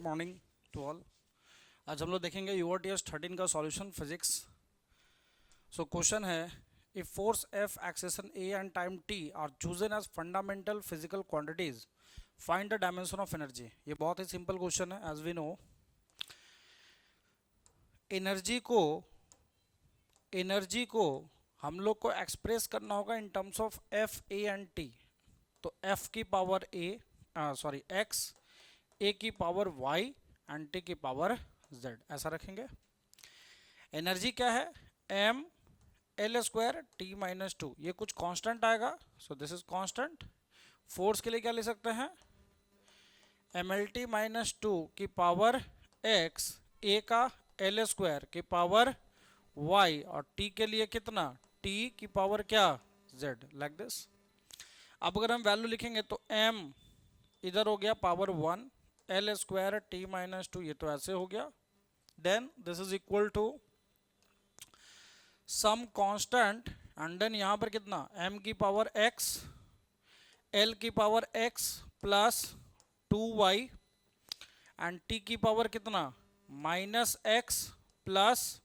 Morning to all. आज हम लोग देखेंगे यूआरटीएस 13 का सॉल्यूशन फिजिक्स। सो क्वेश्चन है, if force F, acceleration A and time T are chosen as fundamental physical quantities, find the dimension of energy. ये बहुत ही सिंपल क्वेश्चन है। एज वी नो, एनर्जी को हम लोग को एक्सप्रेस करना होगा in terms of F, A and T. तो एफ की पावर एक्स, ए की पावर वाई एंड टी की पावर जेड, ऐसा रखेंगे। एनर्जी क्या है? M L square T minus two, ये कुछ कांस्टेंट आएगा, so this is constant. Force के लिए क्या ले सकते हैं? M L T minus two की पावर एक्स, ए का एल स्क्वायर की पावर वाई, और टी के लिए कितना? टी की पावर क्या? Z, like this. अब अगर हम वैल्यू लिखेंगे तो एम इधर हो गया power one, l square T minus two, ये तो ऐसे हो गया। Then this is equal to some constant, and then यहां पर कितना? m की पावर x, l की power x plus 2y and t की पावर कितना? Minus x plus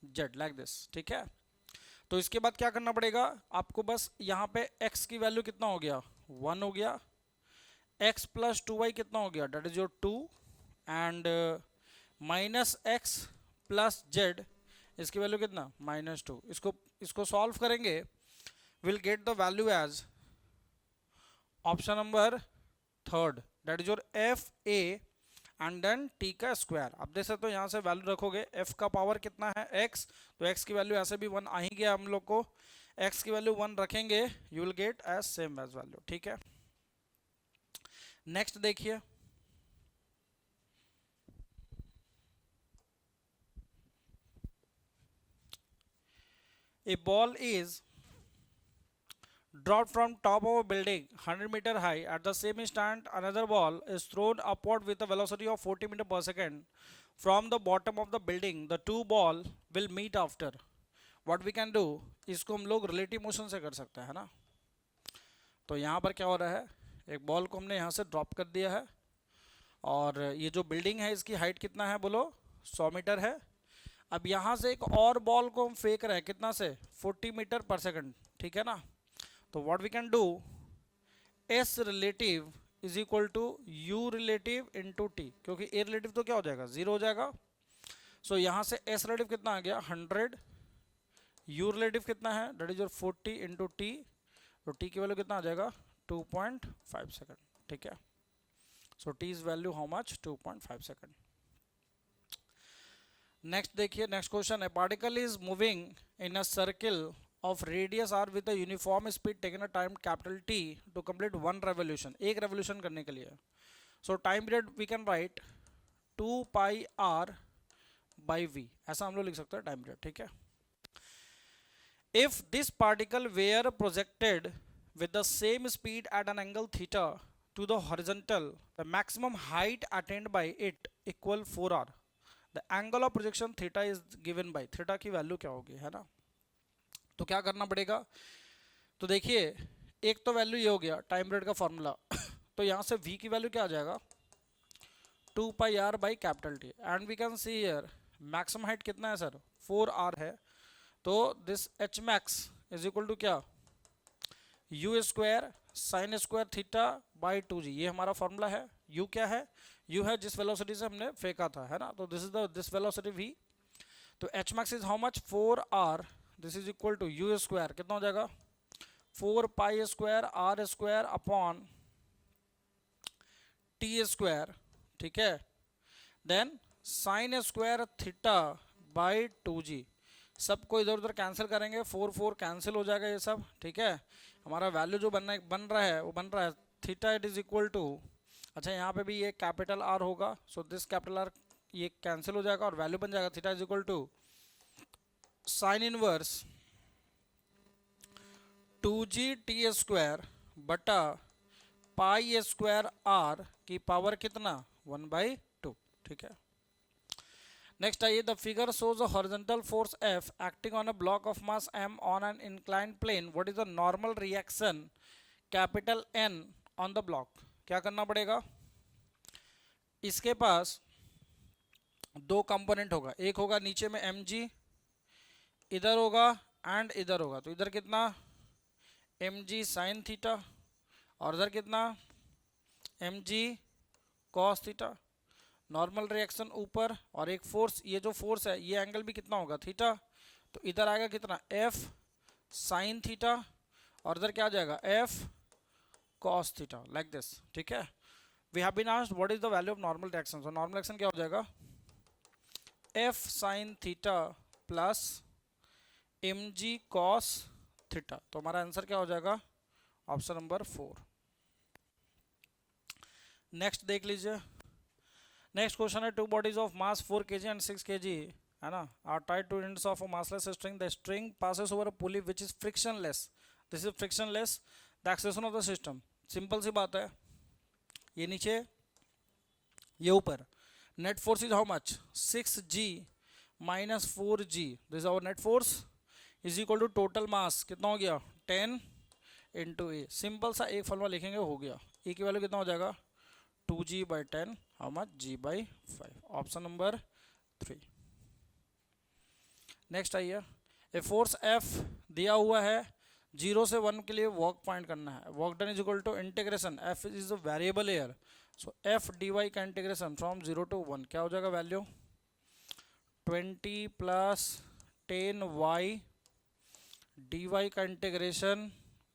z, like this. ठीक है, तो इसके बाद क्या करना पड़ेगा आपको? बस यहाँ पे x की वैल्यू कितना हो गया? 1 हो गया। x प्लस 2y कितना हो गया? That is your 2, and minus x plus z, इसकी वैल्यू कितना? माइनस 2। इसको सॉल्व करेंगे, will get the value as option number third, that is your f A and then t का स्क्वायर। अब देख सकते हो यहाँ से वैल्यू रखोगे, एफ का पावर कितना है? एक्स, तो एक्स की वैल्यू ऐसे भी 1 आ ही गया हम लोग को। एक्स की वैल्यू 1 रखेंगे, you will get as same as value. ठीक है, नेक्स्ट देखिए। A ball is dropped from top of a building 100 meter high. At the same instant, another ball is thrown upward with a velocity of 40 meter per second from the bottom of the building. The two ball will meet after. What we can do, इसको हम लोग relative motion से कर सकते हैं ना। तो यहाँ पर क्या हो रहा है, एक बॉल को हमने यहाँ से ड्रॉप कर दिया है, और ये जो बिल्डिंग है इसकी हाइट कितना है बोलो? 100 मीटर है। अब यहाँ से एक और बॉल को हम फेंक रहे हैं, कितना से? 40 मीटर पर सेकंड। ठीक है ना, तो what we can do, s relative is equal to u relative into t, क्योंकि ए रिलेटिव तो क्या हो जाएगा? 0 हो जाएगा। सो यहाँ से एस रिलेटिव कितना आ गया? 100, यू रिलेटिव कितना है? That is your 40 into T, तो टी की वैल्यू कितना आ जाएगा? 2.5 सेकंड। ठीक है, so T is value how much? 2.5 second. Next देखिए, नेक्स्ट क्वेश्चन है, particle is moving in a circle of radius R with a uniform speed taken a time capital T to complete 1 revolution, एक revolution करने के लिए। So time period we can write 2 pi R by we, ऐसा हम लोग लिख सकते हैं टाइम पीरियड। ठीक है, if this particle were projected with the same speed at an angle theta to the horizontal, the maximum height attained by it equal 4r, the angle of projection theta is given by, theta की value क्या होगी, है ना। तो क्या करना पड़ेगा, तो देखिए एक तो वैल्यू ये हो गया टाइम पीरियड का फॉर्मूला तो यहाँ से v की वैल्यू क्या आ जाएगा? 2 pi R by capital T, and we can see here maximum height कितना है सर? 4r है। तो this H max is equal to क्या? U square sine square theta by 2g, ये हमारा फॉर्मूला है। u क्या है? u है जिस वेलोसिटी से हमने फेंका था, है ना, तो this is this velocity v। तो h max इज how much? 4r, this is equal to u square कितना हो जाएगा? 4 pi square r square upon t square. ठीक है, then sine square theta by 2g, सबको इधर उधर कैंसिल करेंगे, 4 4 कैंसिल हो जाएगा ये सब। ठीक है, हमारा वैल्यू जो बन रहा है वो बन रहा है theta it is equal to, अच्छा यहाँ पे भी ये कैपिटल आर होगा, सो दिस कैपिटल आर ये कैंसिल हो जाएगा और वैल्यू बन जाएगा theta is equal to sine inverse 2g t square बटा पाई स्क्वायर आर की पावर कितना? 1/2। ठीक है, नेक्स्ट आइए, the figure shows a horizontal force F acting on a block of mass M on an inclined plane, what is the normal reaction capital N on the block. क्या करना पड़ेगा? इसके पास दो कंपोनेंट होगा, एक होगा नीचे में mg, इधर होगा एंड इधर होगा, तो इधर कितना mg साइन थीटा और इधर कितना mg cos theta. Normal reaction ऊपर और एक फोर्स, ये जो फोर्स है ये एंगल भी कितना होगा थीटा, तो इधर आएगा कितना f साइन थीटा और इधर क्या आ जाएगा f cos theta, like this. ठीक है, we have been asked what is the value of normal reaction, so normal reaction क्या हो जाएगा f sine theta plus mg cos theta, तो हमारा आंसर क्या हो जाएगा ऑप्शन नंबर 4। नेक्स्ट देख लीजिए, नेक्स्ट क्वेश्चन है two bodies of mass 4 kg and 6 kg है ना are tied to ends of a massless string, the string passes over a pulley which is frictionless, this is frictionless, the acceleration of the system. Simple सी बात है, ये नीचे ये ऊपर, net force is how much 6g minus 4g, this is our net force is equal to total mass कितना हो गया 10 इंटू ए। सिंपल सा एक फॉर्मूला लिखेंगे हो गया, ए की वैल्यू कितना हो जाएगा 2g by 10 how much g by 5, option number 3। Next आइए, ए फोर्स F दिया हुआ है 0 से 1 के लिए वर्क पॉइंट करना है, work done is equal to integration F is a variable here, so F dy का इंटीग्रेशन फ्रॉम 0 to 1 क्या हो जाएगा वैल्यू 20 प्लस 10y dy का इंटीग्रेशन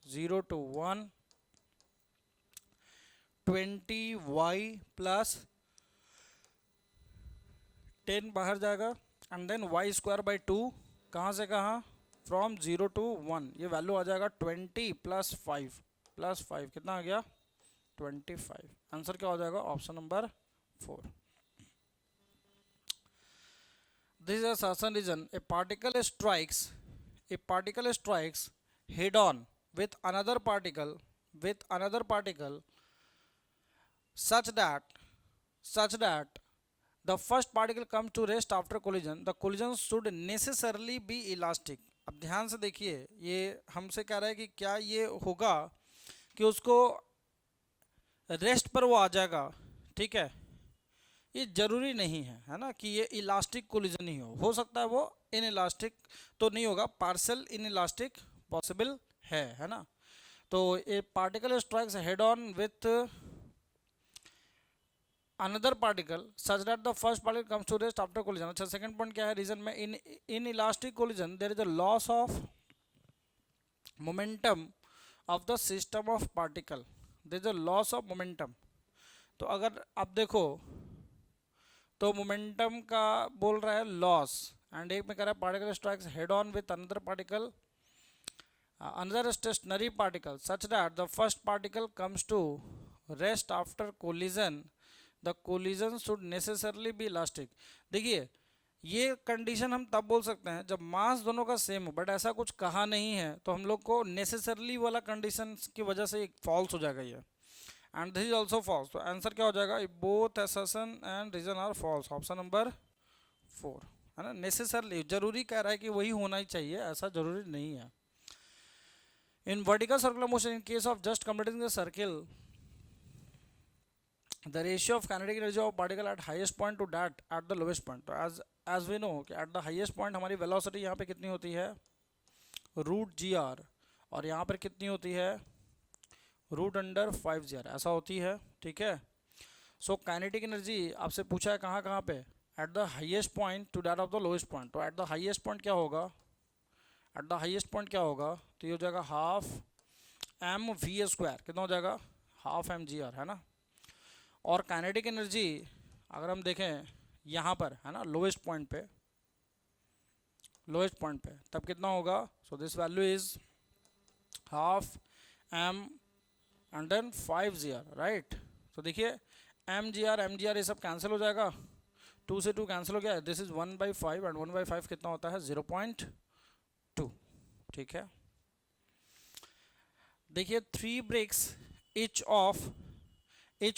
0 to 1 20y प्लस 10 बाहर जाएगा and then y square by 2, कहाँ से कहाँ फ्रॉम 0 to 1, ये वैल्यू आ जाएगा 20 प्लस 5 कितना आ गया 25, आंसर क्या हो जाएगा option number 4। This is assertion reason a particle strikes head on with another particle such that the first particle comes to rest after collision, the collision should necessarily be elastic। अब ध्यान से देखिए, ये हमसे कह रहा है कि क्या ये होगा कि उसको रेस्ट पर वो आ जाएगा, ठीक है, ये जरूरी नहीं है ना कि ये इलास्टिक कोलिजन ही हो सकता है वो इन इलास्टिक तो नहीं होगा, पार्शियल इन इलास्टिक पॉसिबल है ना। तो a particle strikes head on with another particle such that the first particle comes to rest after collision. अच्छा, सेकंड पॉइंट क्या है रीजन में, inelastic collision there is a loss of momentum of the system of particle, there is a loss of momentum. तो अगर आप देखो तो momentum का बोल रहा है लॉस एंड एक में कह रहा है particle strikes head on with another particle another stationary particle such that the first particle comes to rest after collision, the collision should necessarily be elastic। देखिए ये कंडीशन हम तब बोल सकते हैं जब मास दोनों का सेम हो, बट ऐसा कुछ कहा नहीं है तो हम लोग को नेसेसरली वाला कंडीशन की वजह से फॉल्स हो जाएगा ये, and this is also false. तो आंसर क्या हो जाएगा both assertion and reason are false, option number 4 है ना। नेसेसरली जरूरी कह रहा है कि वही होना ही चाहिए, ऐसा जरूरी नहीं है। In vertical circular motion, in case of just completing the circle, the ratio of kinetic energy of particle at highest point to that at the lowest point, तो as we know कि at the highest point हमारी velocity यहाँ पे कितनी होती है √gr और यहाँ पर कितनी होती है √5gr ऐसा होती है, ठीक है। सो काइनेटिक एनर्जी आपसे पूछा है कहाँ कहाँ पे, at the highest point two that of the lowest point, तो एट द हाईएस्ट पॉइंट क्या होगा, एट द हाईएस्ट पॉइंट क्या होगा, तो ये हो जाएगा हाफ एम वी स्क्वायर, कितना हो जाएगा हाफ एम जी आर है ना। और काइनेटिक एनर्जी अगर हम देखें यहाँ पर है ना लोएस्ट पॉइंट पे तब कितना होगा, so this value is half m and then 5gr right. तो देखिए एम जी आर ये सब कैंसिल हो जाएगा, 2 से 2 कैंसिल हो गया, दिस इज 1/5 एंड 1/5 कितना होता है 0.2, ठीक है। देखिए 3 breaks each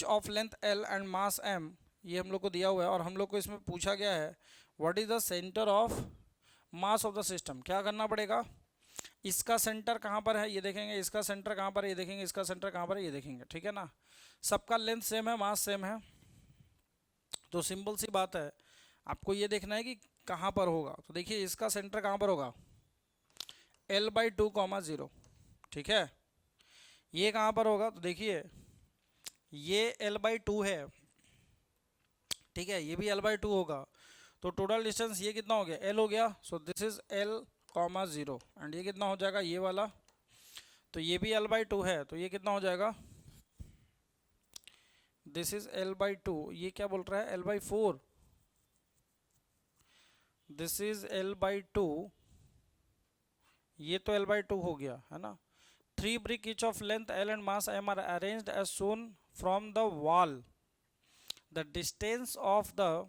of length L and mass M, ये हम लोग को दिया हुआ है और हम लोग को इसमें पूछा गया है what is the centre of mass of the system. क्या करना पड़ेगा, इसका सेंटर कहाँ पर है ये देखेंगे, इसका सेंटर कहाँ पर है ये देखेंगे, इसका सेंटर कहाँ पर है ये देखेंगे, ठीक है ना। सबका लेंथ सेम है, मास सेम है, तो सिंपल सी बात है, आपको ये देखना है कि कहाँ पर होगा। तो देखिए इसका सेंटर कहाँ पर होगा, L/2, 0, ठीक है। ये कहाँ पर होगा, तो देखिए ये L/2 है, ठीक है, ये भी L/2 होगा। तो टोटल डिस्टेंस ये कितना हो गया, L हो गया। सो दिस इज L, 0, एंड ये कितना हो जाएगा, ये वाला, तो ये भी L/2 है, तो ये कितना हो जाएगा, दिस इज L/2। ये क्या बोल रहा है, L/4, दिस इज L/2, ये तो L/2 हो गया है ना। 3 brick each of length L and mass M are arranged as shown from the wall. The distance of the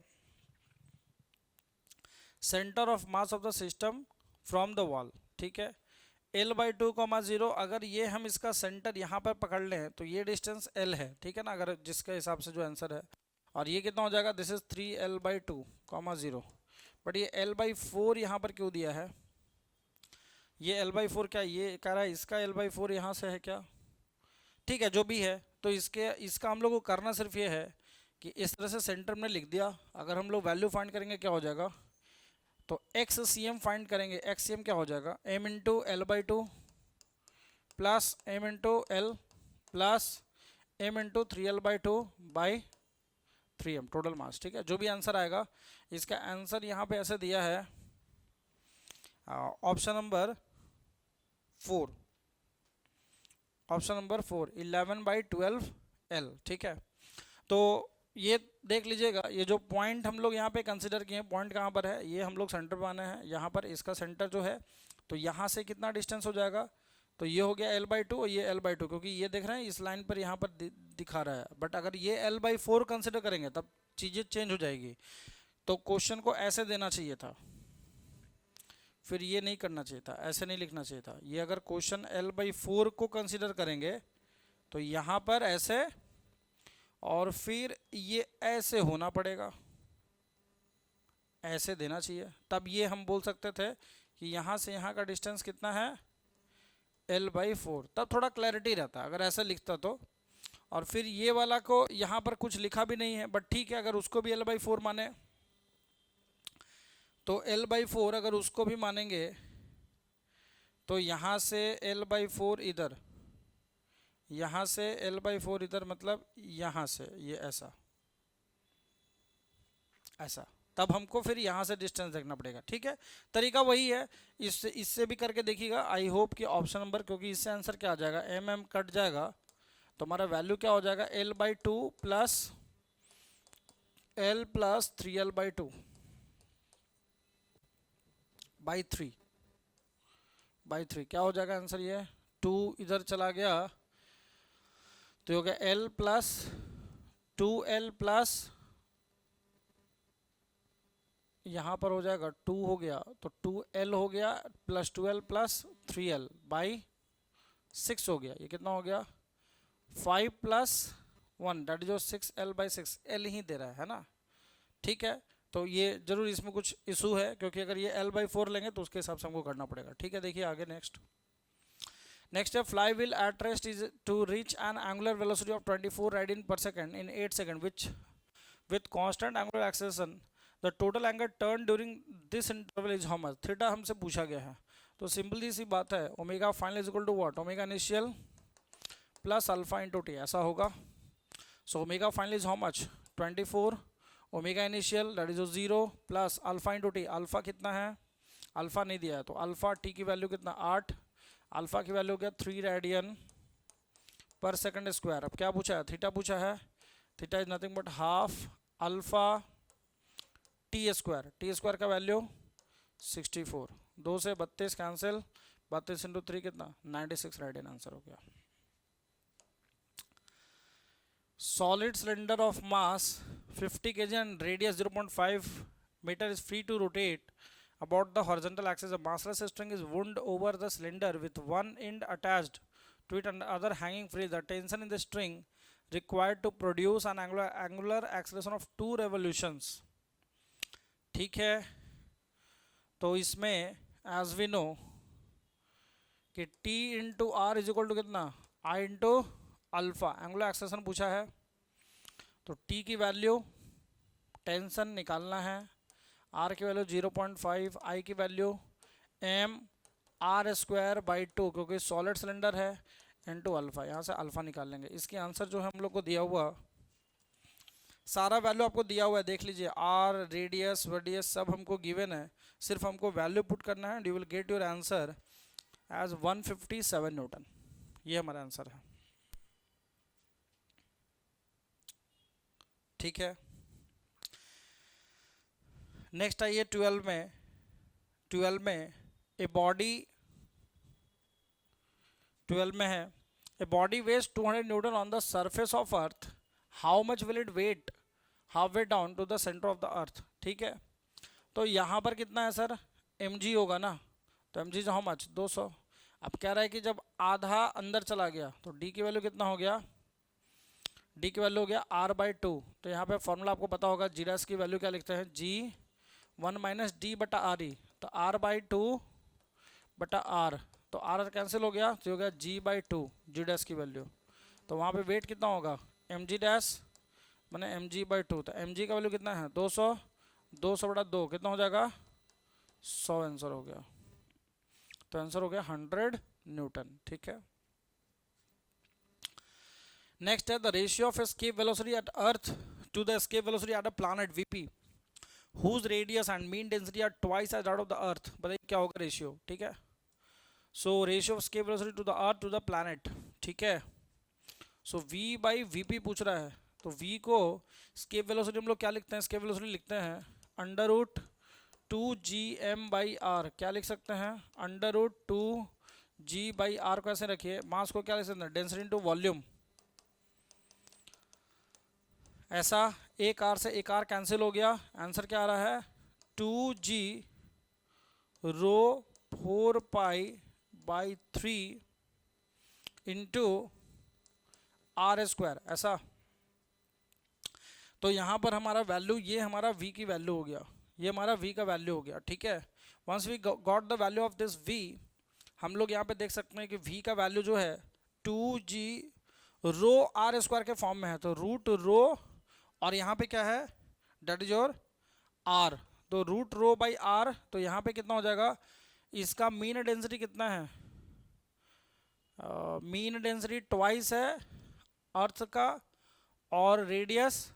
center of mass of the system from the wall, ठीक है। L/2, 0, अगर ये हम इसका सेंटर यहाँ पर पकड़ लें तो ये डिस्टेंस L है, ठीक है ना, अगर जिसके हिसाब से जो आंसर है। और ये कितना हो जाएगा, दिस इज 3L/2, 0, बट ये L/4 यहाँ पर क्यों दिया है, ये L/4 क्या ये कह रहा है, इसका L/4 यहाँ से है क्या, ठीक है, जो भी है। तो इसका हम लोग को करना सिर्फ ये है कि इस तरह से सेंटर में लिख दिया। अगर हम लोग वैल्यू फाइंड करेंगे क्या हो जाएगा, तो XCM फाइंड करेंगे, XCM क्या हो जाएगा, M into L/2 plus M into L plus M into 3L/2 by 3M total mass, ठीक है। जो भी आंसर आएगा, इसका आंसर यहाँ पे ऐसे दिया है, option number 4, option number 4, 11/12L, ठीक है। तो ये देख लीजिएगा, ये जो पॉइंट हम लोग यहाँ पे कंसिडर किए हैं, पॉइंट कहाँ पर है, ये हम लोग सेंटर पर आने हैं, यहाँ पर इसका सेंटर जो है, तो यहाँ से कितना डिस्टेंस हो जाएगा, तो ये हो गया L/2 और ये L/2, क्योंकि ये देख रहे हैं इस लाइन पर यहाँ पर दिखा रहा है। बट अगर ये L/4 कंसिडर करेंगे तब चीज़ें चेंज हो जाएगी। तो क्वेश्चन को ऐसे देना चाहिए था, फिर ये नहीं करना चाहिए था, ऐसे नहीं लिखना चाहिए था। ये अगर क्वेश्चन L/4 को कंसिडर करेंगे तो यहाँ पर ऐसे, और फिर ये ऐसे होना पड़ेगा, ऐसे देना चाहिए, तब ये हम बोल सकते थे कि यहाँ से यहाँ का डिस्टेंस कितना है, L/4, तब थोड़ा क्लैरिटी रहता अगर ऐसा लिखता तो। और फिर ये वाला को यहाँ पर कुछ लिखा भी नहीं है, बट ठीक है, अगर उसको भी L/4 माने तो L/4 अगर उसको भी मानेंगे तो यहाँ से L/4 इधर, यहाँ से L/4 इधर, मतलब यहाँ से ये ऐसा ऐसा, तब हमको फिर यहाँ से डिस्टेंस देखना पड़ेगा, ठीक है। तरीका वही है, इससे भी करके देखिएगा। आई होप कि ऑप्शन नंबर, क्योंकि इससे आंसर क्या आ जाएगा, MM कट जाएगा तो हमारा वैल्यू क्या हो जाएगा, L/2 plus L plus 3L/2 by 3 क्या हो जाएगा आंसर, ये 2 इधर चला गया तो हो गया L प्लस 2L प्लस, यहाँ पर हो जाएगा 2 हो गया, तो 2L हो गया plus 2L plus 3L by 6 हो गया। ये कितना हो गया, 5 प्लस 1 दैट जो 6L/6, L ही दे रहा है ना, ठीक है। तो ये जरूर इसमें कुछ इशू है, क्योंकि अगर ये L/4 लेंगे तो उसके हिसाब से हमको करना पड़ेगा, ठीक है। देखिए आगे नेक्स्ट है, flywheel at rest is to reach an angular velocity of 24 radian per second in 8 second which with constant angular acceleration the total angle turned during this interval is how much. Theta हमसे पूछा गया है, तो simply सी बात है, omega final is equal to what, omega initial plus alpha into T, ऐसा होगा। So omega final is how much, 24, omega initial that is 0 plus alpha into T, alpha कितना है, अल्फा नहीं दिया है, तो अल्फा टी की वैल्यू कितना 8, अल्फा की वैल्यू क्या 3 रेडियन पर सेकंड स्क्वायर। अब क्या पूछा है, थीटा पूछा है, theta is nothing but half alpha T square का वैल्यू 64, 2 से 32 कैंसिल, 32 इंटू 3 कितना 96 रेडियन, आंसर हो गया। Solid cylinder of mass 50 kg and radius 0.5 meter is free to rotate about the horizontal axis. A massless string is wound over the cylinder with one end attached to it and the other hanging free. The tension in the string required to produce an angular acceleration of 2 revolutions. ठीक है, तो इसमें as we know कि T into R is equal to कितना, I into alpha, angular acceleration पूछा है, तो T की वैल्यू टेंशन निकालना है, आर की वैल्यू 0.5, आई की value m r square by 2, क्योंकि सॉलिड सिलेंडर है, इनटू अल्फा। यहाँ से अल्फा निकाल लेंगे। इसकी आंसर जो है हम लोग को दिया हुआ, सारा वैल्यू आपको दिया हुआ है, देख लीजिए, आर, रेडियस, रेडियस सब हमको गिवन है, सिर्फ हमको वैल्यू पुट करना है। You will get your answer as 157 newton. ये हमारा आंसर है, ठीक है। नेक्स्ट आइए 12 में। 12 में ए बॉडी, 12 में है, a body weights 200 newton on the surface of earth, how much will it weight half way down to the centre of the earth, ठीक है। तो यहाँ पर कितना है सर, mg होगा ना, तो mg हाउ मच 200। अब कह रहा है कि जब आधा अंदर चला गया तो d की वैल्यू कितना हो गया, d की वैल्यू हो गया r/2। तो यहाँ पे फॉर्मूला आपको पता होगा, जी डैश की वैल्यू क्या लिखते हैं, g1 माइनस डी बटा r e, तो r/2 बटा r, तो r कैंसिल हो गया, तो हो गया g/2 जी डैश की वैल्यू। तो वहाँ पे वेट कितना होगा, mg डैश मैंने mg/2, तो mg का वैल्यू कितना है 200, 200 बटा 2 कितना हो जाएगा 100, आंसर हो गया। तो आंसर हो गया 100 न्यूटन, ठीक है। नेक्स्ट है the ratio of escape velocity at earth to the escape velocity at a planet v p whose radius and mean density are twice as that of the earth। बताइए क्या होगा रेशियो, ठीक है। So ratio of escape velocity to the earth to the planet, ठीक है। सो v by VP पूछ रहा है, तो v को escape velocity हम लोग क्या लिखते हैं, escape velocity लिखते हैं √2gm बाई आर। क्या लिख सकते हैं, √2g बाई आर को ऐसे रखिए। मास को क्या लिख सकते हैं, डेंसिटी इंटू वॉल्यूम। ऐसा एक आर से एक आर कैंसिल हो गया, आंसर क्या आ रहा है 2g rho 4 pi by 3 into r square, ऐसा। तो यहाँ पर हमारा वैल्यू, ये हमारा v की वैल्यू हो गया, ये हमारा v का वैल्यू हो गया, ठीक है। Once we got the value of this v, हम लोग यहाँ पे देख सकते हैं कि v का वैल्यू जो है 2g रो आर स्क्वायर के फॉर्म में है, तो रूट रो और यहाँ पे क्या है, डेट इज योर आर, तो रूट रो बाई आर। तो यहाँ पे कितना हो जाएगा, इसका मीन डेंसिटी कितना है, मीन डेंसिटी ट्वाइस है अर्थ का, और रेडियस,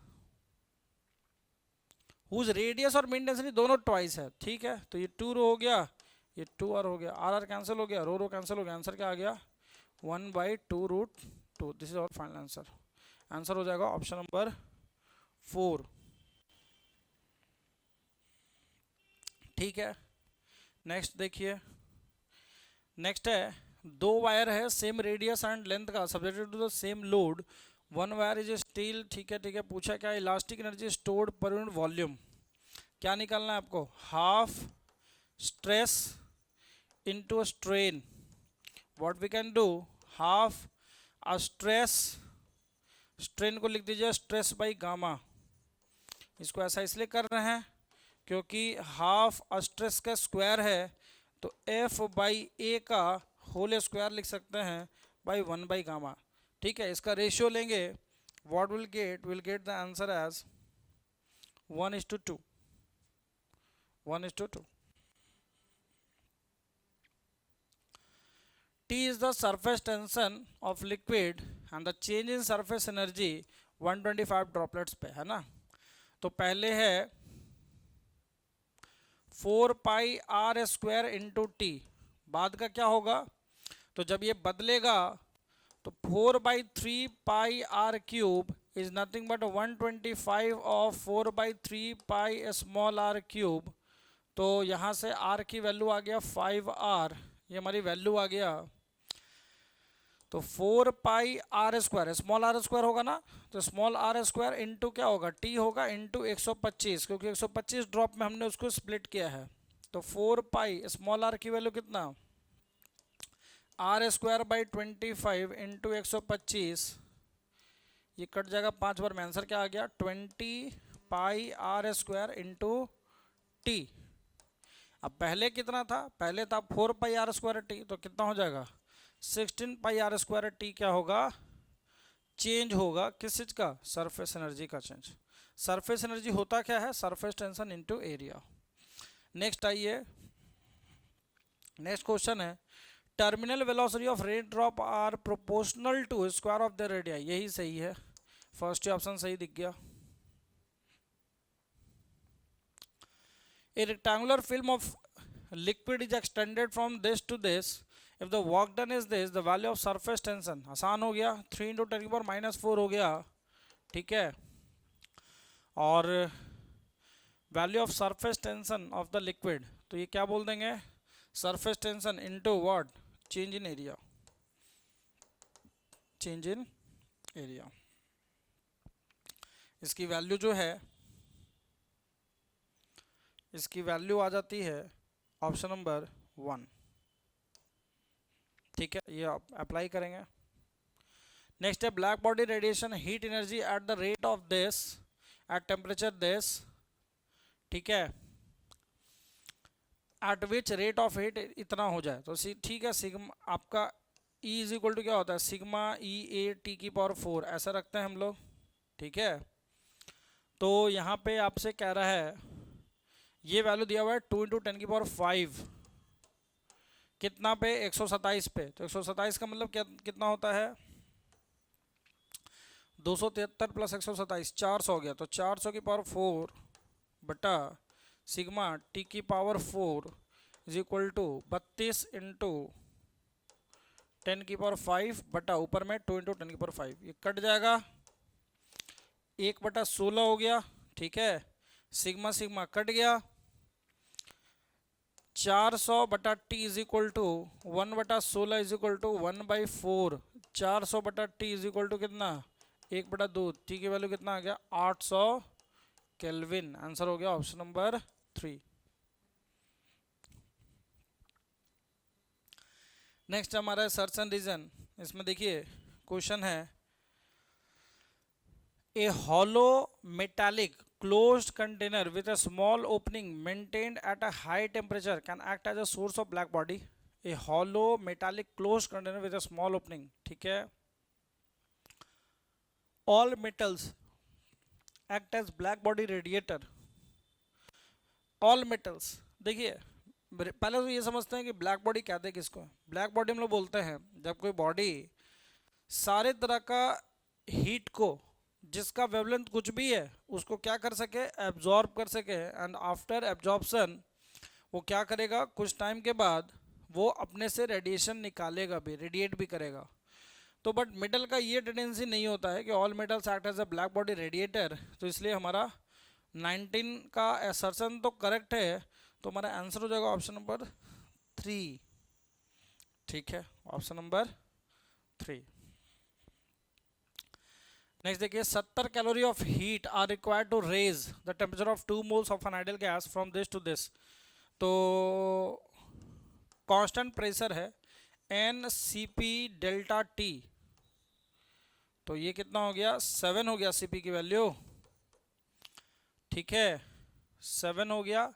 हुज रेडियस और मीन डेंसिटी दोनों ट्वाइस है, ठीक है। तो ये 2 रो हो गया, ये 2 आर हो गया, आर कैंसिल हो गया, रो कैंसिल हो गया, आंसर क्या आ गया 1/2√2। This is our final answer. Answer हो जाएगा ऑप्शन नंबर 4, ठीक है। नेक्स्ट देखिए, नेक्स्ट है, दो वायर है सेम रेडियस एंड लेंथ का, subjected to the same load, one wire is steel, ठीक है, ठीक है। पूछा क्या, elastic energy stored per unit volume. क्या निकालना है आपको, half stress into strain. What we can do, half a stress, strain को लिख दीजिए स्ट्रेस बाई गामा। इसको ऐसा इसलिए कर रहे हैं क्योंकि हाफ स्ट्रेस का स्क्वायर है, तो एफ बाई ए का होल स्क्वायर लिख सकते हैं बाई 1 बाई गामा, ठीक है। इसका रेशियो लेंगे, what will get the answer as 1:2, 1:2। T is the surface tension of liquid and the change in surface energy 125 droplets पे, है ना। तो पहले है 4 pi R square into T, बाद का क्या होगा, तो जब ये बदलेगा तो 4/3 pi R cube is nothing but 125 of 4/3 pi small R cube. तो यहाँ से आर की वैल्यू आ गया 5r, ये हमारी वैल्यू आ गया। तो 4 pi R square, small R square होगा ना, तो स्मॉल आर स्क्वायर इंटू क्या होगा, टी होगा इंटू 125, क्योंकि 125 ड्रॉप में हमने उसको स्प्लिट किया है। तो 4 पाई स्मॉल आर की वैल्यू कितना, आर स्क्वायर बाई 25 इंटू 125, ये कट जाएगा 5 बार में, आंसर क्या आ गया 20 पाई आर स्क्वायर इंटू टी। अब पहले कितना था, पहले था 4 पाई आर स्क्वायर टी, तो कितना हो जाएगा 16 पाई आर स्क्वायर टी। क्या होगा, चेंज होगा किस चीज़ का, सरफेस एनर्जी का चेंज। सरफेस एनर्जी होता क्या है, surface tension into area. Next आइए, नेक्स्ट क्वेश्चन है terminal velocity of rain drop are proportional to square of the radii. यही सही है, फर्स्ट ऑप्शन सही दिख गया। A rectangular film of liquid is extended from this to this. If the work done is this, the value of surface tension, आसान हो गया, 3 into 10⁻⁻4 हो गया, ठीक है। और value of surface tension of the liquid, तो ये क्या बोल देंगे, surface tension into what, change in area, change in area. इसकी वैल्यू जो है, इसकी वैल्यू आ जाती है ऑप्शन नंबर 1, ठीक है, ये आप अप्लाई करेंगे। नेक्स्ट है black body radiation heat energy at the rate of this at temperature this, ठीक है, eight which rate of heat इतना हो जाए, तो ठीक है, सिग्मा आपका E इज इक्वल टू क्या होता है, सिग्मा E(a)T⁴ ऐसा रखते हैं हम लोग, ठीक है। तो यहाँ पे आपसे कह रहा है, ये वैल्यू दिया हुआ है 2 इंटू 10⁵, कितना पे, 127 पे, तो 127 का मतलब क्या कितना होता है, 273 प्लस 127 400 हो गया, तो 400⁴ बटा sigma T⁴ is equal to 32 into 10⁵ बटा ऊपर में 2 इंटू 10⁵, ये कट जाएगा, 1/16 हो गया, ठीक है, सिग्मा सिग्मा कट गया, 400 बटा t is equal to 1/16 is equal to 1/4, 400 बटा टी इज इक्वल टू कितना, 1/2, टी की वैल्यू कितना आ गया, 800 केल्विन। आंसर हो गया ऑप्शन नंबर 3। नेक्स्ट हमारा है सर्च एंड रीजन। इसमें देखिए क्वेश्चन है, a hollow metallic closed container with a small opening maintained at a high temperature can act as a source of black body. A hollow metallic closed container with a small opening, ठीक है। All metals act as black body radiator. All metals, देखिए पहले तो ये समझते हैं कि black body कहते हैं किसको। ब्लैक बॉडी हम लोग बोलते हैं जब कोई बॉडी सारे तरह का हीट को, जिसका वेवलेंथ कुछ भी है, उसको क्या कर सके, एब्जॉर्ब कर सके, एंड आफ्टर एब्जॉर्प्शन वो क्या करेगा, कुछ टाइम के बाद वो अपने से रेडिएशन निकालेगा भी, रेडिएट भी करेगा। तो बट मेटल का ये टेंडेंसी नहीं होता है कि all metals act as a black body radiator, तो इसलिए हमारा 19 का असर्शन तो करेक्ट है, तो हमारा आंसर हो जाएगा ऑप्शन नंबर 3, ठीक है, ऑप्शन नंबर 3। नेक्स्ट देखिए 70 calorie of heat are required to raise the temperature of 2 moles of an ideal gas from this to this. तो कांस्टेंट प्रेशर है NCP डेल्टा T, तो ये कितना हो गया, 7 हो गया CP की वैल्यू, ठीक है, 7 हो गया।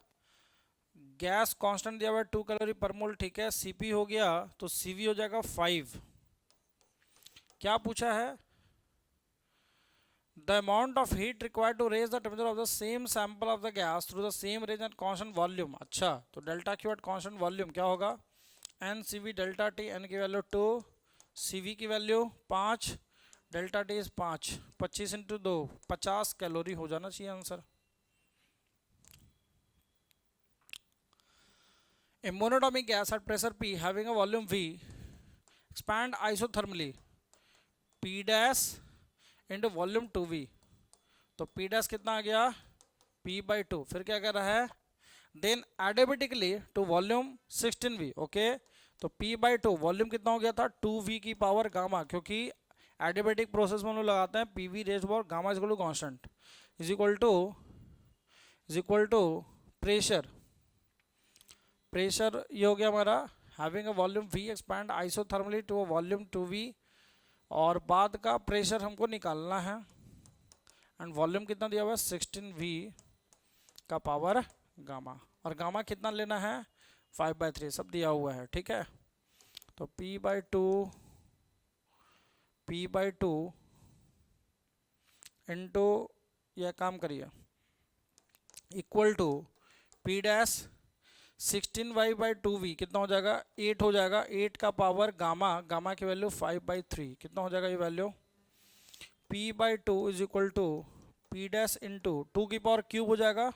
गैस कांस्टेंट दिया हुआ है 2 कैलोरी पर मोल, ठीक है, CP हो गया, तो CV हो जाएगा 5। क्या पूछा है, the amount of heat required to raise the temperature of the same sample of the gas through the same range and constant volume। अच्छा, तो delta Q at constant volume क्या होगा, NCV डेल्टा T, N की value 2, CV की value 5, delta T is 5, 25 into 2 50 calorie हो जाना चाहिए answer. A monatomic gas at pressure P having a volume V expand isothermally P dash into volume 2V, तो P dash कितना आ गया, P/2, फिर क्या कर रहा है, then adiabatically to volume 16V, okay, तो P/2 वॉल्यूम कितना हो गया था, 2V की पावर गामा, क्योंकि एडिबेटिक प्रोसेस में हम लोग लगाते हैं PV raise power gamma is equal to constant is equal to pressure, pressure ये हो गया हमारा, having a volume V expand isothermally to volume 2V, और बाद का प्रेशर हमको निकालना है, एंड वॉल्यूम कितना दिया हुआ है 16V का पावर गामा, और गामा कितना लेना है 5/3, सब दिया हुआ है, ठीक है। तो P/2 इंटू यह काम करिए, equal to p dash 16y/2v कितना हो जाएगा 8 हो जाएगा, 8 का पावर गामा, गामा की वैल्यू 5/3 कितना हो जाएगा ये value, p/2 is equal to p dash into 2 की पावर क्यूब हो जाएगा,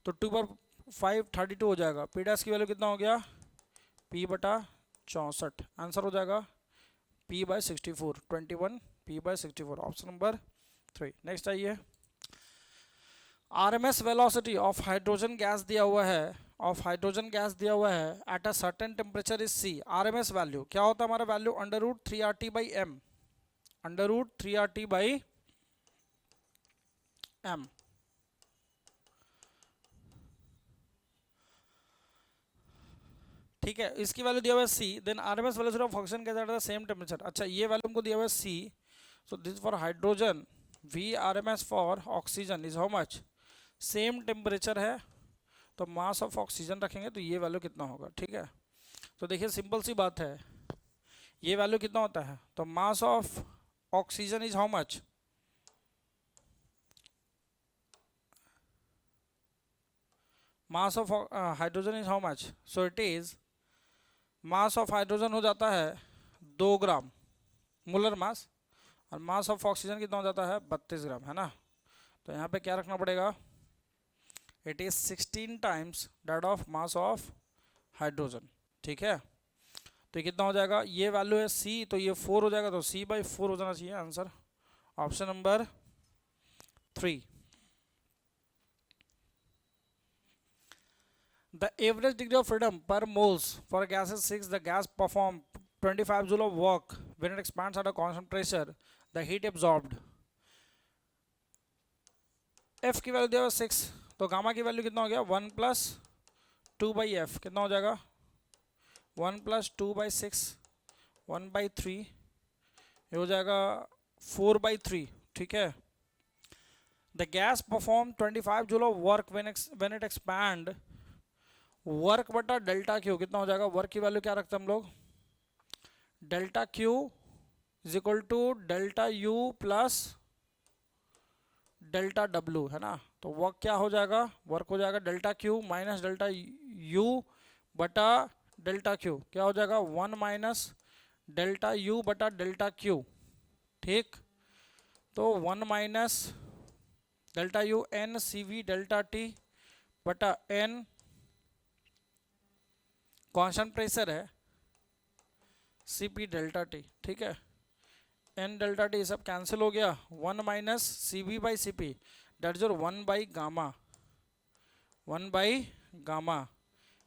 तो 2 पर 5 32 हो जाएगा, पी डैश की वैल्यू कितना हो गया p/64, आंसर हो जाएगा p/64 21 p/64, option number 3। Next आइए, RMS velocity of hydrogen gas दिया हुआ है, at a certain temperature is c। RMS value क्या होता है हमारा वैल्यू, √3RT/m, √3RT/m। ठीक है, इसकी वैल्यू दिया हुआ है c, then RMS velocity of oxygen gas at the same temperature. अच्छा ये वैल्यू हमको दिया हुआ है c, so this for hydrogen, v RMS for oxygen is how much, same temperature है तो मास ऑफ ऑक्सीजन रखेंगे तो ये वैल्यू कितना होगा। ठीक है, तो देखिए सिंपल सी बात है, ये वैल्यू कितना होता है, तो mass of oxygen is how much, mass of hydrogen is how much, so it is mass of hydrogen हो जाता है 2 ग्राम मोलर मास, और मास ऑफ ऑक्सीजन कितना हो जाता है 32 ग्राम, है ना। तो यहाँ पे क्या रखना पड़ेगा, it is 16 times that of mass of hydrogen. ठीक है, तो ये कितना हो जाएगा, ये वैल्यू है c, तो ये 4 हो जाएगा, तो c/4 हो जाना चाहिए answer, option number 3। The average degree of freedom per moles for a gas is 6. The gas perform 25 joule of work when it expands at a constant pressure. The heat absorbed. F की value दिया हुआ 6, तो gamma की value कितना हो गया 1 + 2/f कितना हो जाएगा 1 + 2/6 1/3, ये हो जाएगा 4/3। ठीक है, the gas perform 25 joule of work when it expand, work बटा डेल्टा क्यू कितना हो जाएगा, वर्क की वैल्यू क्या रखते हैं हम लोग, delta q is equal to delta u plus delta डब्ल्यू, है ना। तो वर्क क्या हो जाएगा, वर्क हो जाएगा delta q minus delta u बटा डेल्टा क्यू, क्या हो जाएगा 1 माइनस डेल्टा यू बटा डेल्टा क्यू। ठीक, तो 1 minus delta u n c v delta t बटा एन कांस्टेंट प्रेशर है Cp डेल्टा टी। ठीक है, n डेल्टा टी सब कैंसिल हो गया, 1 माइनस Cv/Cp दैट इज 1/गामा, 1/गामा,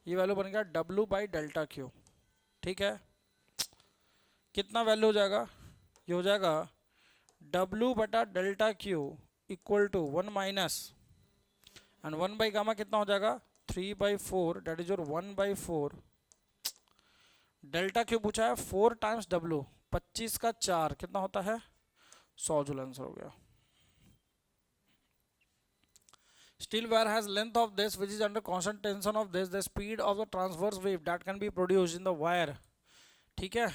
ये वैल्यू बन गया W/डेल्टा क्यू। ठीक है, कितना वैल्यू हो जाएगा, ये हो जाएगा W/डेल्टा Q equal to 1 minus and 1/गामा कितना हो जाएगा 3/4 दैट इज 1/4, डेल्टा क्यू पूछा है 4 टाइम्स W, 25 का 4 कितना होता है 100 जूल, आंसर हो गया। Steel wire has length of this which is under constant tension of this, the speed of the transverse wave that can be produced in the wire। ठीक है,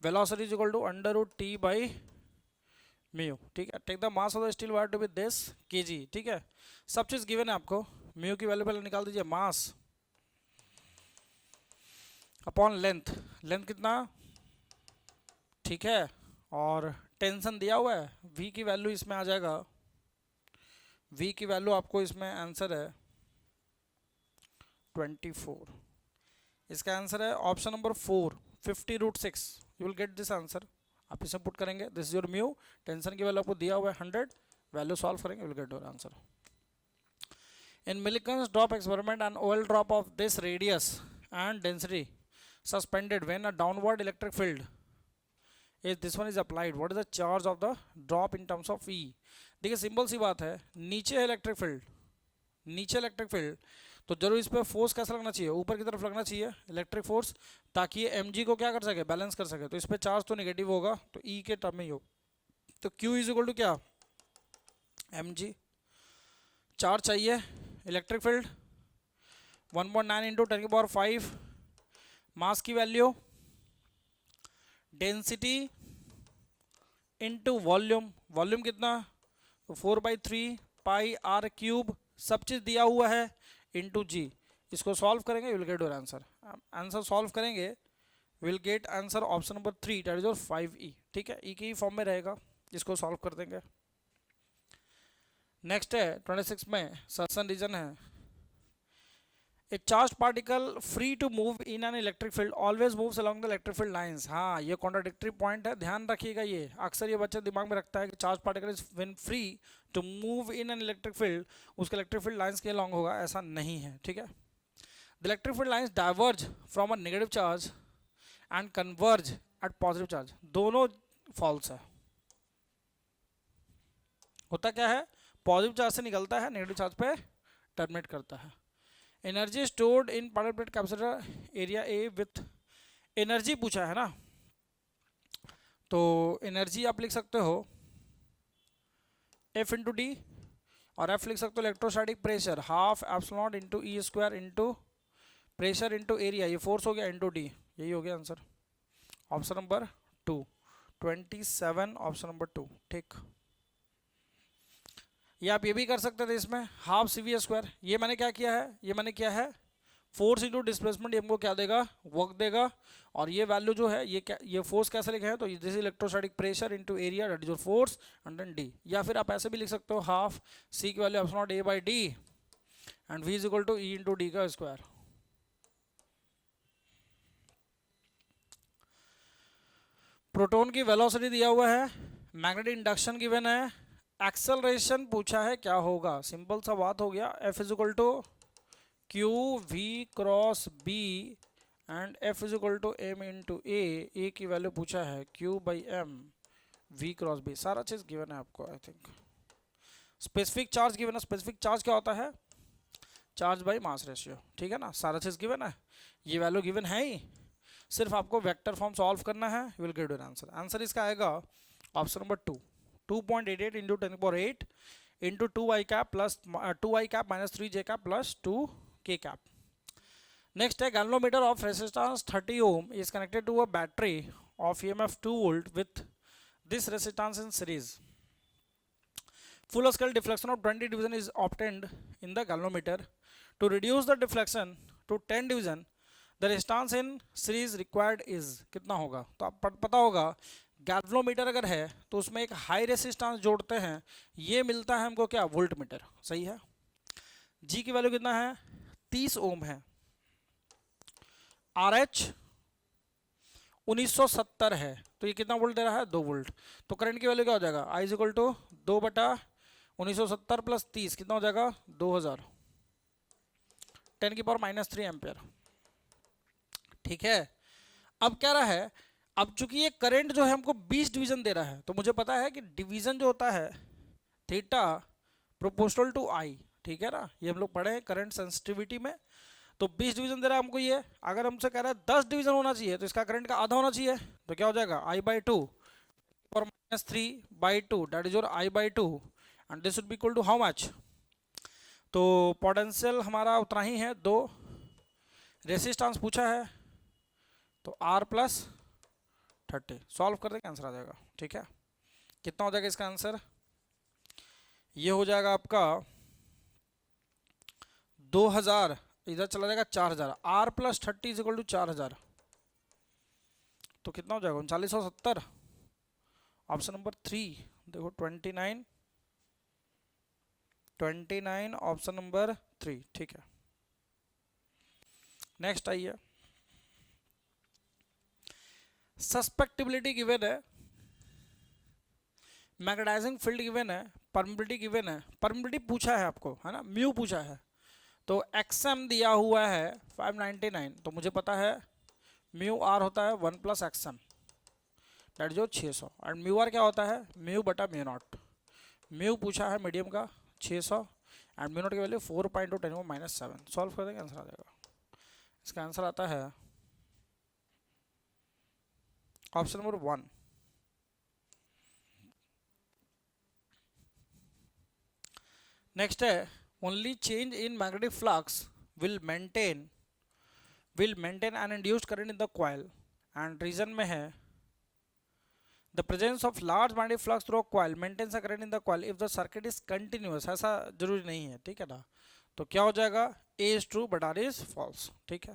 velocity is equal to √T/μ। ठीक है, take the mass of the steel wire to be this kg। ठीक है, सब चीज given है आपको, म्यू की वैल्यू पहले निकाल दीजिए, मास अपॉन लेंथ, लेंथ कितना, ठीक है, और टेंशन दिया हुआ है, v की वैल्यू इसमें आ जाएगा, v की वैल्यू आपको इसमें आंसर है 24, इसका आंसर है option number 4 50√6, you will get this answer. आप इसे पुट करेंगे, this is your mu, tension की वैल्यू आपको दिया हुआ है 100, वैल्यू सॉल्व करेंगे, you will get your answer. In Millikan's drop experiment, an oil drop of this radius and density suspended when a downward electric field is this one is applied, what is the charge of the drop in terms of E। देखिए simple सी बात है, नीचे है electric field, नीचे electric field, तो जरूर इस पर फोर्स कैसा लगना चाहिए, ऊपर की तरफ लगना चाहिए इलेक्ट्रिक फोर्स, ताकि ये mg को क्या कर सके, बैलेंस कर सके। तो इस पर चार्ज तो नेगेटिव होगा, तो E के टर्म में ही हो, तो Q इज इक्वल टू क्या mg, चार्ज चाहिए इलेक्ट्रिक फील्ड 1.9 इंटू 10⁵, मास की value, density into volume, volume कितना तो 4/3 पाई आर क्यूब सब चीज़ दिया हुआ है इंटू जी। इसको सॉल्व करेंगे will get your answer. Answer solve करेंगे will get answer option number 3 that is your 5E। ठीक है, ई के ही फॉर्म में रहेगा, इसको सॉल्व कर देंगे। नेक्स्ट है 26 में सर्सन रीजन है। A charge particle free to move in an electric field always moves along the electric field lines. हाँ, ये कॉन्ट्राडिक्टरी पॉइंट है, ध्यान रखिएगा। ये अक्सर ये बच्चा दिमाग में रखता है कि charge particle is when free to move in an electric field, उसका इलेक्ट्रिक फील्ड लाइंस के अलोंग होगा, ऐसा नहीं है। ठीक है, the electric field lines diverge from a negative charge and converge at positive charge. दोनों फॉल्स है। होता क्या है, पॉजिटिव चार्ज से निकलता है, नेगेटिव चार्ज पे टर्मिनेट करता है। Energy stored in particle plate capacitor area A with, energy पूछा है ना, तो एनर्जी आप लिख सकते हो F इंटू डी, और F लिख सकते हो electrostatic pressure half epsilon not into E square into pressure into area, ये फोर्स हो गया इंटू डी, यही हो गया answer option number 2 27 option number 2। ठीक, या आप ये भी कर सकते थे इसमें हाफ सी वी स्क्वायर। ये मैंने क्या किया है, ये मैंने किया है फोर्स इंटू डिस्प्लेसमेंट, ये हमको क्या देगा, वर्क देगा। और ये वैल्यू जो है ये क्या, ये फोर्स कैसे लिखे हैं, तो this electrostatic pressure into area that is your force and then d. या फिर आप ऐसे भी लिख सकते हो हाफ सी की value epsilon naught a by d and v is equal to e into d का स्क्वायर। प्रोटॉन की वेलोसिटी दिया हुआ है, मैग्नेटिक इंडक्शन गिवन है, एक्सेलरेशन पूछा है क्या होगा, सिंपल सा बात हो गया। F is equal to q v cross b and F is equal to m into a की वैल्यू पूछा है q by m v cross b, सारा चीज गिवन है आपको। I think specific charge given है, स्पेसिफिक चार्ज क्या होता है, चार्ज बाई मास रेशियो। ठीक है ना, सारा चीज गिवन है, ये वैल्यू गिवन है ही, सिर्फ आपको वेक्टर फॉर्म सॉल्व करना है, you will get your answer. Answer इसका आएगा option number 2 2.88 into 10⁸ into 2i cap plus 2i cap minus 3j cap plus 2k cap. Next है galvanometer of resistance 30 ohm is connected to a battery of EMF 2 volt with this resistance in series. Full scale deflection of 20 division is obtained in the galvanometer. To reduce the deflection to 10 division, the resistance in series required is कितना होगा, तो आप पता होगा galvanometer अगर है तो उसमें एक हाई रेसिस्टेंस जोड़ते हैं, ये मिलता है हमको क्या, वोल्ट मीटर। सही है, जी की वैल्यू कितना है 30 ओम है, RH 1970 है, तो ये कितना वोल्ट दे रहा है 2 वोल्ट। तो करंट की वैल्यू क्या हो जाएगा, I is equal to 2/1970 plus 30 कितना हो जाएगा 2000 10⁻³ एम्पियर। ठीक है, अब क्या रहा है, अब चूंकि ये करंट जो है हमको 20 डिवीजन दे रहा है, तो मुझे पता है कि डिवीजन जो होता है थीटा प्रोपोर्शनल टू आई। ठीक है ना, ये हम लोग पढ़े हैं करंट सेंसिटिविटी में। तो 20 डिवीजन दे रहा है हमको ये, अगर हमसे कह रहा है 10 डिवीजन होना चाहिए तो इसका करंट का आधा होना चाहिए, तो क्या हो जाएगा I/2 और -3/2 that is your I/2 and this would be equal to how much. तो पोटेंशियल हमारा उतना ही है 2, रेसिस्टेंस पूछा है तो R प्लस 30, सॉल्व कर देंगे आंसर आ जाएगा। ठीक है, कितना हो जाएगा इसका आंसर, ये हो जाएगा आपका 2000, इधर चला जाएगा 4000, R plus 30 is equal to 4000, तो कितना हो जाएगा 3970 ऑप्शन नंबर 3। देखो 29 ऑप्शन नंबर 3। ठीक है, नेक्स्ट आइए, सस्पेक्टिबिलिटी गिवन है, मैग्नेटाइजिंग फील्ड गिवन है, परमिबिलिटी गिवन है। परमिबिलिटी पूछा है आपको, है ना, म्यू पूछा है, तो XM दिया हुआ है 599, तो मुझे पता है म्यू R होता है 1 + XM दैट जो 600 एंड म्यू R क्या होता है μ/μ0। म्यू पूछा है मीडियम का 600 एंड μ0 की वैल्यू 4.2 10⁻⁷। सॉल्व कर देंगे आंसर आ जाएगा। इसका आंसर आता है ऑप्शन नंबर 1। नेक्स्ट है only change in magnetic flux will maintain an induced current in the coil and reason में है the presence of large magnetic flux through coil maintains a current in the coil if the circuit is continuous. ऐसा जरूरी नहीं है, ठीक है ना। तो क्या हो जाएगा, A is true but R is false, ठीक है।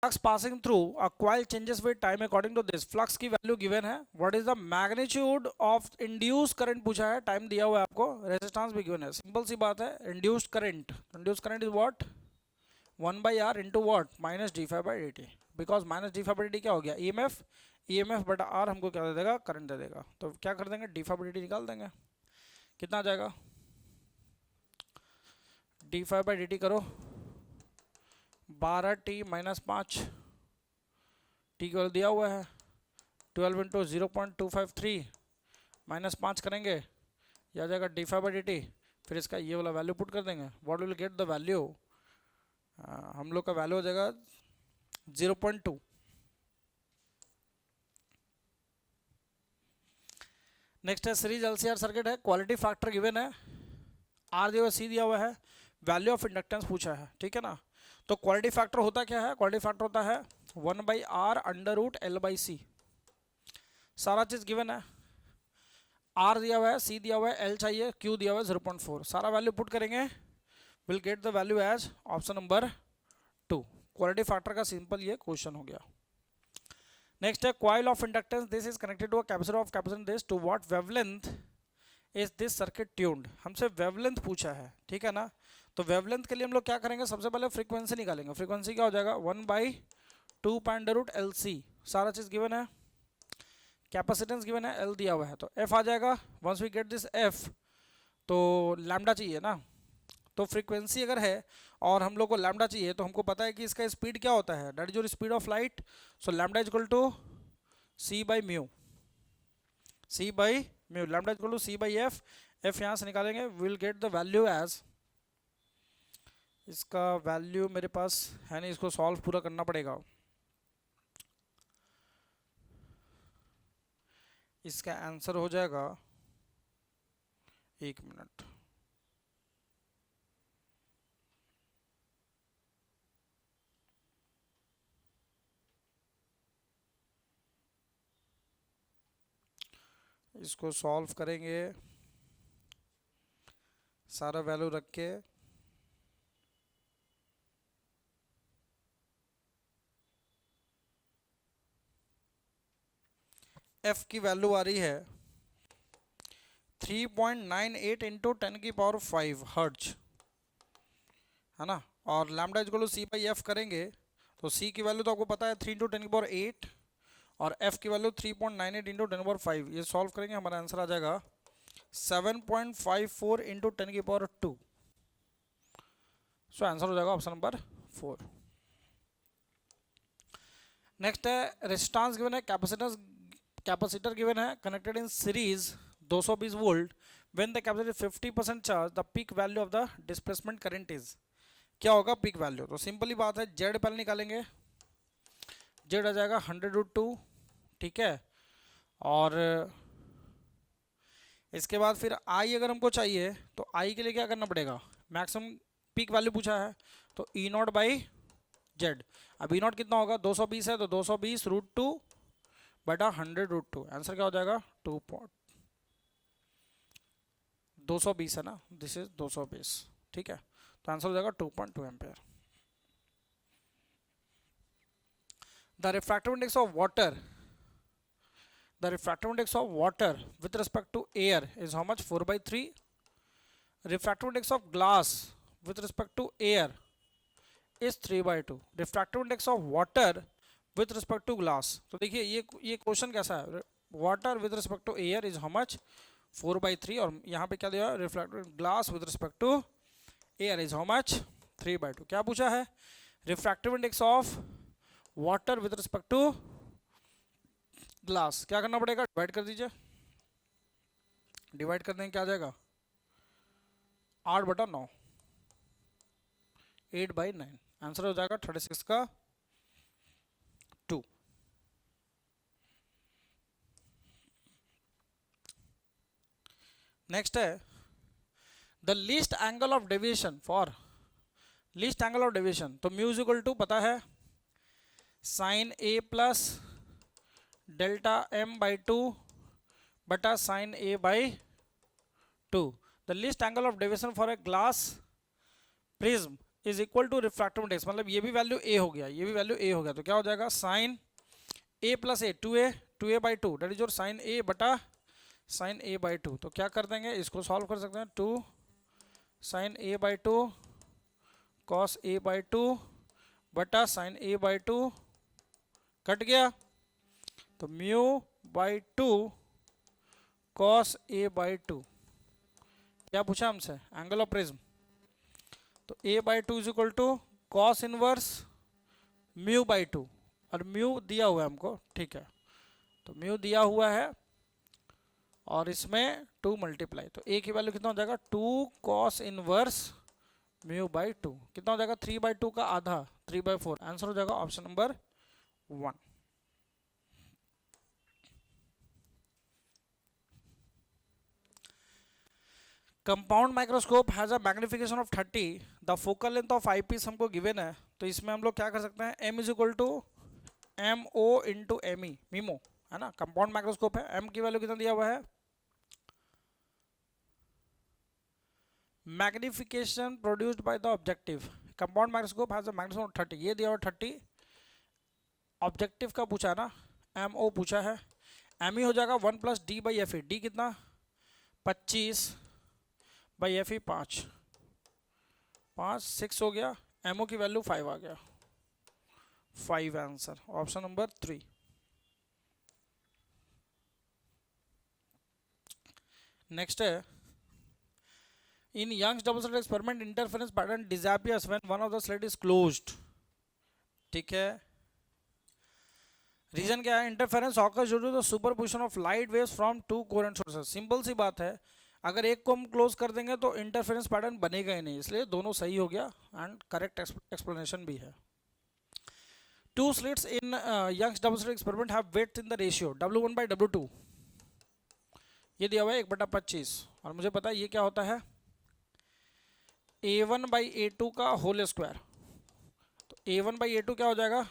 Flux passing through a coil changes with time according to this. Flux की वैल्यू गिवन है, what is the magnitude of induced current पूछा है, टाइम दिया हुआ है आपको, रेजिस्टेंस भी गिवन है। सिंपल सी बात है, induced current is what 1/r into what minus d∅dt, because minus d∅dt क्या हो गया, ईएमएफ बटा आर हमको क्या दे देगा, करंट दे देगा। तो क्या कर देंगे, d∅dt निकाल देंगे, कितना आ जाएगा, d∅dt करो 12t माइनस 5, टी केवल दिया हुआ है 12 इंटू 0.253 माइनस 5 करेंगे, यह आ जाएगा d∅dt। फिर इसका ये वाला वैल्यू पुट कर देंगे, what will get the value, हम लोग का वैल्यू हो जाएगा 0.2। नेक्स्ट है सीरीज एलसीआर सर्किट है, क्वालिटी फैक्टर गिवन है, आर दिया हुआ सी दिया हुआ है, वैल्यू ऑफ इंडक्टेंस पूछा है, ठीक है ना। तो क्वालिटी फैक्टर होता क्या है, क्वालिटी फैक्टर होता है 1/r √L/c, सारा चीज गिवन है, आर दिया हुआ है, सी दिया हुआ है, एल चाहिए, क्यू दिया हुआ है 0.4, सारा वैल्यू पुट करेंगे, will get the value as option number 2। Quality factor का सिंपल ये क्वेश्चन हो गया। नेक्स्ट है coil of inductance, this is connected to a capacitor of capacitance this, to what wavelength is this circuit tuned. हमसे wavelength पूछा है, ठीक है ना। तो वेवलेंथ के लिए हम लोग क्या करेंगे, सबसे पहले फ्रीक्वेंसी निकालेंगे। फ्रीक्वेंसी क्या हो जाएगा 1/2 सारा चीज गिवन है, कैपेसिटेंस गिवन है, एल दिया हुआ है, तो एफ आ जाएगा। Once we get this F तो लैम्डा चाहिए ना, तो फ्रीक्वेंसी अगर है और हम लोग को लैम्डा चाहिए, तो हमको पता है कि इसका स्पीड क्या होता है, that is your speed of light, so lambda is equal to c/μ, lambda is equal to c/f, F यहाँ से निकालेंगे, will get the value as, इसका वैल्यू मेरे पास है नहीं, इसको सॉल्व पूरा करना पड़ेगा। इसका आंसर हो जाएगा, एक मिनट, इसको सॉल्व करेंगे सारा वैल्यू रख के, एफ की वैल्यू आ रही है 3.98 इंटू 10⁵ हर्ट्ज, है ना। और लैम्डा इक्वल टू c/f करेंगे तो c की वैल्यू तो आपको पता है 3 इंटू 10⁸ और f की वैल्यू 3.98 इंटू 10⁵। ये सॉल्व करेंगे, हमारा आंसर आ जाएगा 7.54 इंटू 10⁻²। सो आंसर हो जाएगा ऑप्शन नंबर 4। नेक्स्ट है रेजिस्टेंस गिवन है, कैपेसिटर गिवन है, connected in series 220 volt, when the capacitor 50% charge, the peak value of the displacement current is, क्या होगा पीक वैल्यू। तो सिंपली बात है, जेड पहले निकालेंगे, जेड आ जाएगा 100√2, ठीक है। और इसके बाद फिर आई अगर हमको चाहिए तो आई के लिए क्या करना पड़ेगा, मैक्सिमम पीक वैल्यू पूछा है, तो E0/Z। अब E0 कितना होगा, 220 है, तो 220√2 बटा 100√2, आंसर क्या हो जाएगा 220 है ना, दिस इज 220, ठीक है। तो आंसर हो जाएगा 2.2 ampere. The refractive index of water with respect to air is how much, 4/3. Refractive index of glass with respect to air is 3/2. Refractive index of water with respect to glass, तो देखिए ये question कैसा है, water with respect to air is how much, 4/3, और यहाँ पे क्या दिया, refractive glass with respect to air is how much, 3/2। क्या पूछा है, refractive index of water with respect to glass, क्या करना पड़ेगा, डिवाइड कर दीजिए, डिवाइड कर देंगे क्या आ जाएगा 8/9, 8/9, आंसर हो जाएगा 36 का 2। नेक्स्ट है the least angle of deviation for, least angle of deviation, तो म्यू इक्वल टू पता है sine A plus delta m by two बटा sine A by two. The least angle of deviation for a glass prism is equal to refractive index, मतलब ये भी value ए हो गया, ये भी वैल्यू ए हो गया, तो क्या हो जाएगा sine A plus A, two A by two, that is your sine A बटा साइन ए बाई टू। तो क्या कर देंगे, इसको सॉल्व कर सकते हैं, two sine A by two cos A by two बटा sine A by two, cut गया, तो mu by two cos A by two. क्या पूछा हमसे, एंगल ऑफ प्रिज्म, तो A by two is equal to cos inverse mu by two, और mu दिया हुआ है हमको, ठीक है, तो म्यू दिया हुआ है और इसमें 2 मल्टीप्लाई, तो ए की वैल्यू कितना हो जाएगा, 2 cos inverse mu by to, कितना हो जाएगा 3/2 का आधा, 3/4, आंसर हो जाएगा option number 1। Compound microscope has a magnification of 30, the focal length of eyepiece हमको गिवन है, तो इसमें हम लोग क्या कर सकते हैं, m is equal to M O into M E, मीमो है ना, कंपाउंड माइक्रोस्कोप है, m की वैल्यू कितना दिया हुआ है, magnification produced by the objective, compound microscope has a magnification of 30, ये दिया हुआ 30, ऑब्जेक्टिव का पूछा ना, एम ओ पूछा है, एम ई हो जाएगा 1 plus D by F E, D कितना 25 बाई एफ ई 5, 6 हो गया, एमओ की वैल्यू 5 आ गया, 5 आंसर ऑप्शन नंबर 3। नेक्स्ट है, in Young's double slit experiment interference pattern disappears when one of the slit is closed, ठीक है, रीजन क्या है, interference occurs due to the superposition of light waves from two coherent sources, simple सी बात है, अगर एक को हम क्लोज कर देंगे तो इंटरफेरेंस पैटर्न बनेगा ही नहीं, इसलिए दोनों सही हो गया एंड करेक्ट एक्सप्लेनेशन भी है। Two slits in Young's double slit experiment have width in the ratio W1 by W2, ये दिया हुआ है 1/25, और मुझे पता है ये क्या होता है, A1 by A2 का होल स्क्वायर, तो A1 by A2 क्या हो जाएगा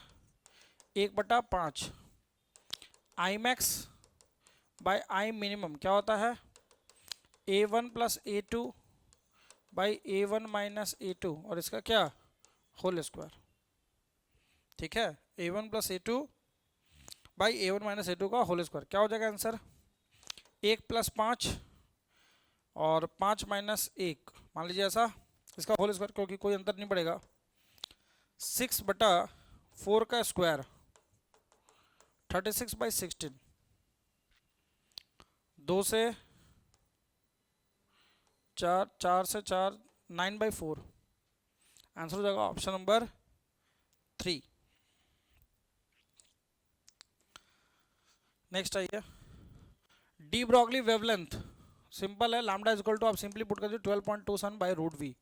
1/5, I max by I minimum क्या होता है A1 plus A2 by A1 minus A2, और इसका क्या होल स्क्वायर, ठीक है, A1 plus A2 by A1 minus A2 का होल स्क्वायर, क्या हो जाएगा आंसर 1 प्लस 5 और 5 माइनस 1, मान लीजिए ऐसा, इसका होल स्क्वायर, क्योंकि कोई अंतर नहीं पड़ेगा, 6/4 का स्क्वायर 36/16, 2 से 4, 4 से 4 9/4, आंसर हो जाएगा ऑप्शन नंबर 3। नेक्स्ट आइए, डी ब्रॉगली वेवलेंथ, सिंपल है, लैम्डा इज इक्वल टू, आप सिंपली पुट कर दीजिए 12.27 by root V,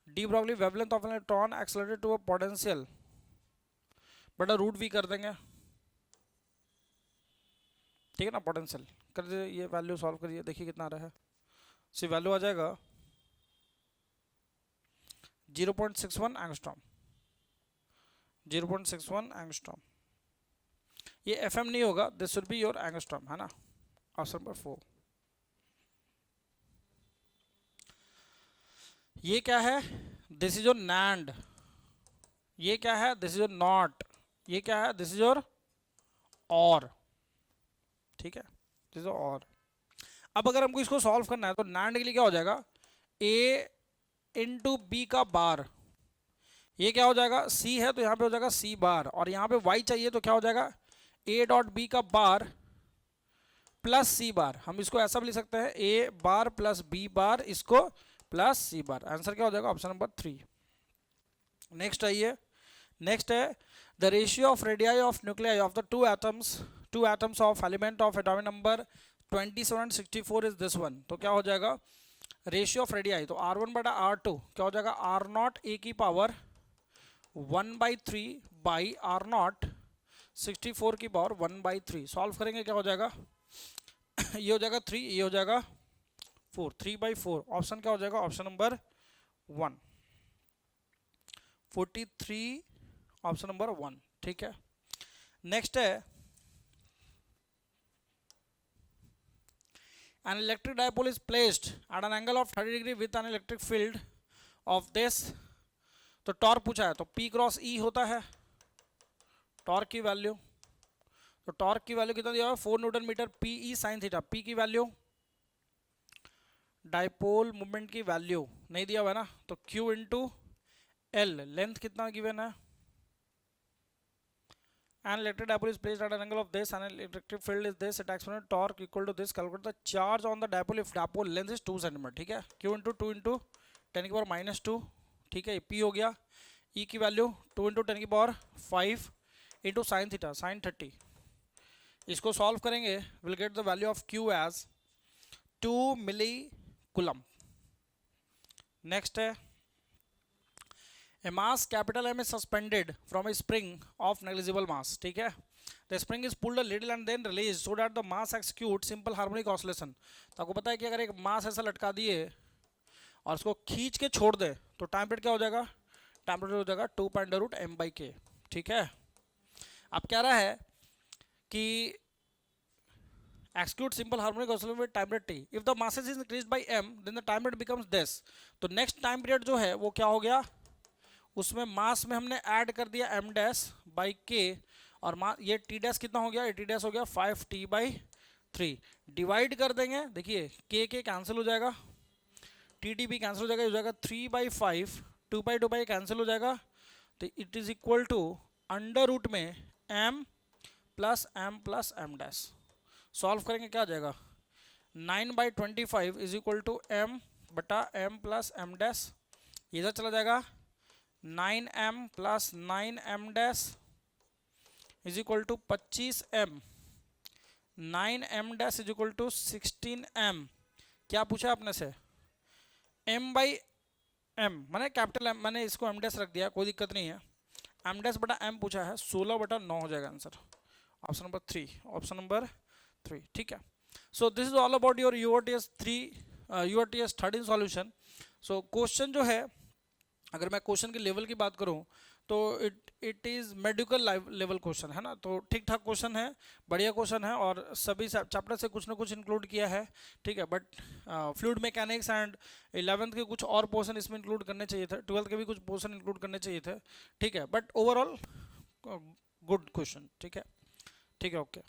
de Broglie wavelength of an electron accelerated to a potential बटा रूट वी कर देंगे, ठीक है ना, पोटेंशियल कर दीजिए, ये वैल्यू सॉल्व करिए, देखिए कितना आ रहा है, सी वैल्यू आ जाएगा 0.61 एंगस्ट्रॉम, 0.61 एंगस्ट्रॉम, ये एफएम नहीं होगा, this should be your angstrom, है ना, ऑप्शन नंबर 4। ये क्या है, दिस इज योर नैंड, ये क्या है, दिस इज योर नॉट, ये क्या है, दिस इज योर और, ठीक है, दिस इज और। अब अगर हमको इसको सॉल्व करना है तो नैंड के लिए क्या हो जाएगा, a इंटू बी का बार, ये क्या हो जाएगा, c है तो यहाँ पे हो जाएगा c बार, और यहाँ पे y चाहिए तो क्या हो जाएगा a डॉट बी का बार प्लस c बार, हम इसको ऐसा भी लिख सकते हैं a बार प्लस b बार, इसको प्लस c बार, आंसर क्या हो जाएगा ऑप्शन नंबर 3। नेक्स्ट आइए, नेक्स्ट है the ratio of radii of nuclei of the two atoms of element of atomic number 27 and 64 is this one, तो क्या हो जाएगा रेशियो ऑफ रेडियाई, तो R1 बटा R2 क्या हो जाएगा R0 a की पावर 1/3 बाई R0 64 की पावर 1/3, सॉल्व करेंगे क्या हो जाएगा ये हो जाएगा 3, ये हो जाएगा 4, 3/4, ऑप्शन क्या हो जाएगा ऑप्शन नंबर 1। 43 ऑप्शन नंबर 1, ठीक है। नेक्स्ट है an electric dipole is placed at an angle of 30 degree with an electric field of this, तो टॉर्क पूछा है, तो P क्रॉस E होता है टॉर्क की वैल्यू, तो टॉर्क की वैल्यू कितना दिया हुआ है 4 newton metre P E sine theta, P की वैल्यू, डाइपोल मूवमेंट की वैल्यू नहीं दिया हुआ है ना, तो Q इंटू एल, लेंथ कितना गिवन है, an electric dipole is placed at an angle of this and an electric field is this at exponent torque equal to this, calculate the charge on the dipole if dipole length is 2 cm, ठीक है। Q into 2 into 10 की power -2, ठीक है, P हो गया, E की value 2 into 10 की power 5 into sine theta sine 30, इसको सॉल्व करेंगे will get the value of Q as 2 milli coulomb. Next है a mass capital M is suspended from a spring of negligible mass, ठीक है। the spring is pulled a little and then released so that the mass executes simple harmonic oscillation, तो आपको पता है कि अगर एक मास ऐसा लटका दिए और उसको खींच के छोड़ दे तो टाइम पीरियड क्या हो जाएगा, टाइम पीरियड हो जाएगा 2.m/k, ठीक है। अब कह रहा है कि execute simple harmonic oscillation with time period t, if the mass is increased by m then the time period becomes this, तो नेक्स्ट टाइम पीरियड जो है वो क्या हो गया, उसमें मास में हमने ऐड कर दिया m डैश बाई के, और ये t डैश कितना हो गया, ये t डैश हो गया 5t/3, डिवाइड कर देंगे, देखिए k कैंसिल हो जाएगा, t भी कैंसिल हो जाएगा, हो जाएगा 3/5, 2/2 कैंसिल हो जाएगा, तो it is equal to under root में m plus m dash, solve करेंगे क्या आ जाएगा 9/25 इज इक्वल टू m बटा m प्लस m डैश, इधर चला जाएगा 9m plus 9m dash is equal to 25m, 9m dash is equal to 16m, क्या पूछा आपने से m/m, मैंने कैपिटल M, मैंने इसको m डैश रख दिया, कोई दिक्कत नहीं है, m डैश बटा m पूछा है, 16/9 हो जाएगा answer, option number 3, option number 3, ठीक है। सो this is all about your URTS 13 solution. So question जो है, अगर मैं क्वेश्चन के लेवल की बात करूं तो it is medical level question है ना, तो ठीक ठाक क्वेश्चन है, बढ़िया क्वेश्चन है, और सभी चैप्टर से कुछ ना कुछ इंक्लूड किया है, ठीक है। But fluid mechanics and 11th के कुछ और पोर्शन इसमें इंक्लूड करने चाहिए थे, 12th के भी कुछ पोर्शन इंक्लूड करने चाहिए थे, ठीक है। बट ओवरऑल गुड क्वेश्चन, ठीक है, ठीक है, ओके।